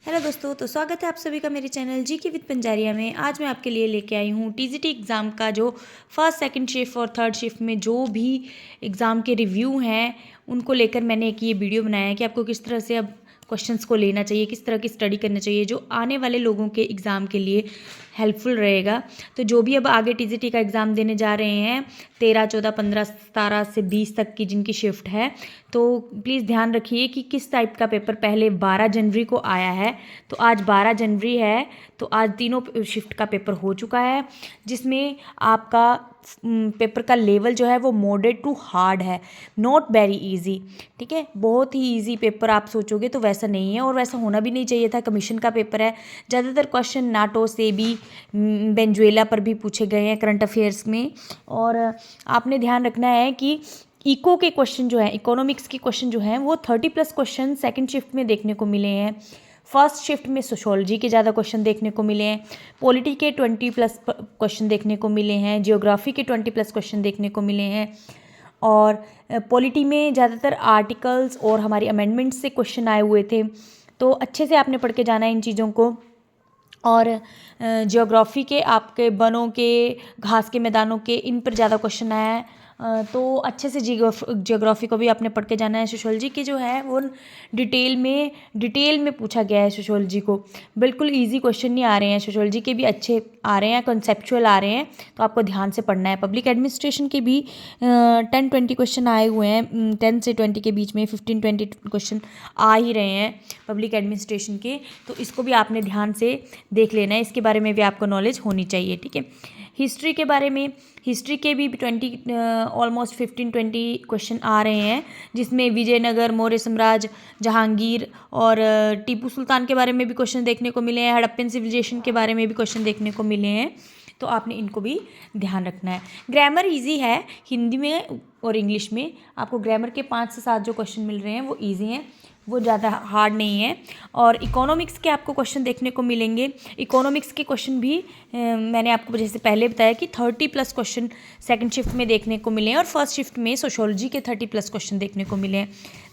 Hello दोस्तों, तो स्वागत है आप सभी का मेरे चैनल जीके विद पंजारिया में। आज मैं आपके लिए लेके आई हूँ टीजीटी एग्ज़ाम का जो फर्स्ट सेकंड शिफ्ट और थर्ड शिफ्ट में जो भी एग्ज़ाम के रिव्यू हैं उनको लेकर मैंने एक ये वीडियो बनाया है कि आपको किस तरह से अब क्वेश्चंस को लेना चाहिए, किस तरह की स्टडी करना चाहिए जो आने वाले लोगों के एग्ज़ाम के लिए हेल्पफुल रहेगा। तो जो भी अब आगे टीजीटी का एग्ज़ाम देने जा रहे हैं 13, 14, 15, 17 से 20 तक की जिनकी शिफ्ट है, तो प्लीज़ ध्यान रखिए कि किस टाइप का पेपर पहले 12 जनवरी को आया है। तो आज 12 जनवरी है, तो आज तीनों शिफ्ट का पेपर हो चुका है, जिसमें आपका पेपर का लेवल जो है वो मॉडरेट टू हार्ड है, नॉट वेरी इजी। ठीक है, बहुत ही इजी पेपर आप सोचोगे तो वैसा नहीं है और वैसा होना भी नहीं चाहिए था। कमीशन का पेपर है, ज़्यादातर क्वेश्चन नाटो से भी वेनेजुएला पर भी पूछे गए हैं करंट अफेयर्स में। और आपने ध्यान रखना है कि इको के क्वेश्चन जो है, इकोनॉमिक्स के क्वेश्चन जो हैं वो 30+ क्वेश्चन सेकंड शिफ्ट में देखने को मिले हैं। फर्स्ट शिफ्ट में सोशोलॉजी के ज़्यादा क्वेश्चन देखने को मिले हैं, पॉलिटी के 20+ क्वेश्चन देखने को मिले हैं, जियोग्राफी के 20+ क्वेश्चन देखने को मिले हैं। और पॉलिटी में ज़्यादातर आर्टिकल्स और हमारी अमेंडमेंट्स से क्वेश्चन आए हुए थे। तो अच्छे से आपने पढ़ के जाना है इन चीज़ों को। और जियोग्राफी के आपके वनों के, घास के मैदानों के, इन पर ज़्यादा क्वेश्चन आया है। तो अच्छे से जियोग्राफी को भी आपने पढ़ के जाना है। सोशोलॉजी के जो है वो डिटेल में पूछा गया है। सोशोलॉजी को बिल्कुल इजी क्वेश्चन नहीं आ रहे हैं, सोशोलॉजी के भी अच्छे आ रहे हैं, कॉन्सेप्चुअल आ रहे हैं, तो आपको ध्यान से पढ़ना है। पब्लिक एडमिनिस्ट्रेशन के भी 10-20 क्वेश्चन आए हुए हैं, 10 से 20 के बीच में 15-20 क्वेश्चन आ ही रहे हैं पब्लिक एडमिनिस्ट्रेशन के, तो इसको भी आपने ध्यान से देख लेना है। इसके बारे में भी आपको नॉलेज होनी चाहिए। ठीक है, हिस्ट्री के बारे में, हिस्ट्री के भी 20 ऑलमोस्ट 15-20 क्वेश्चन आ रहे हैं, जिसमें विजयनगर, मौर्य साम्राज्य, जहांगीर और टीपू सुल्तान के बारे में भी क्वेश्चन देखने को मिले हैं, हड़प्पन सिविलाइजेशन के बारे में भी क्वेश्चन देखने को मिले हैं। तो आपने इनको भी ध्यान रखना है। ग्रामर इजी है, हिंदी में और इंग्लिश में आपको ग्रामर के 5 से 7 जो क्वेश्चन मिल रहे हैं वो इजी हैं, वो ज़्यादा हार्ड नहीं है। और इकोनॉमिक्स के आपको क्वेश्चन देखने को मिलेंगे। इकोनॉमिक्स के क्वेश्चन भी मैंने आपको जैसे पहले बताया कि 30+ क्वेश्चन सेकंड शिफ्ट में देखने को मिले हैं और फर्स्ट शिफ्ट में सोशोलॉजी के 30+ क्वेश्चन देखने को मिले हैं।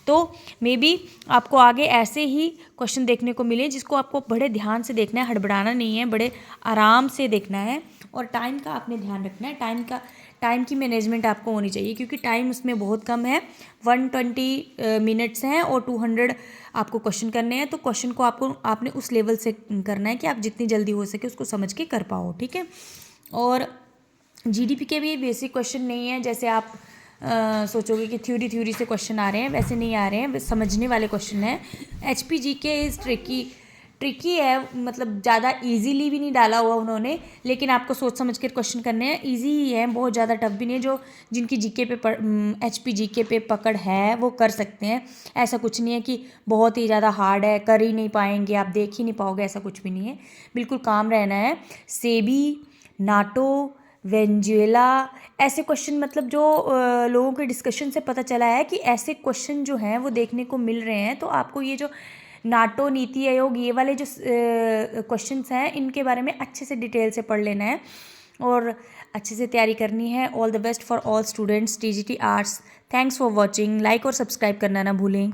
तो मे बी आपको आगे ऐसे ही क्वेश्चन देखने को मिले, जिसको आपको बड़े ध्यान से देखना है, हड़बड़ाना नहीं है, बड़े आराम से देखना है। और टाइम का आपने ध्यान रखना है, टाइम की मैनेजमेंट आपको होनी चाहिए, क्योंकि टाइम उसमें बहुत कम है। 120 मिनट्स हैं और 200 आपको क्वेश्चन करने हैं। तो क्वेश्चन को आपने उस लेवल से करना है कि आप जितनी जल्दी हो सके उसको समझ के कर पाओ। ठीक है, और जीडीपी के भी बेसिक क्वेश्चन नहीं है, जैसे आप सोचोगे कि थ्योरी से क्वेश्चन आ रहे हैं, वैसे नहीं आ रहे हैं, समझने वाले क्वेश्चन हैं। एचपीजी के इज़ ट्रिकी है, मतलब ज़्यादा इजीली भी नहीं डाला हुआ उन्होंने, लेकिन आपको सोच समझ कर क्वेश्चन करने हैं। इजी ही है, बहुत ज़्यादा टफ भी नहीं है। जो जिनकी जीके पे एचपीजीके पे पकड़ है वो कर सकते हैं। ऐसा कुछ नहीं है कि बहुत ही ज़्यादा हार्ड है, कर ही नहीं पाएंगे, आप देख ही नहीं पाओगे, ऐसा कुछ भी नहीं है। बिल्कुल काम रहना है। सेबी, नाटो, वेनेजुएला, ऐसे क्वेश्चन, मतलब जो लोगों के डिस्कशन से पता चला है कि ऐसे क्वेश्चन जो हैं वो देखने को मिल रहे हैं। तो आपको ये जो नाटो, नीति आयोग, ये वाले जो क्वेश्चंस हैं इनके बारे में अच्छे से डिटेल से पढ़ लेना है और अच्छे से तैयारी करनी है। All the best for all students TGT arts. Thanks for watching. Like और सब्सक्राइब करना ना भूलें।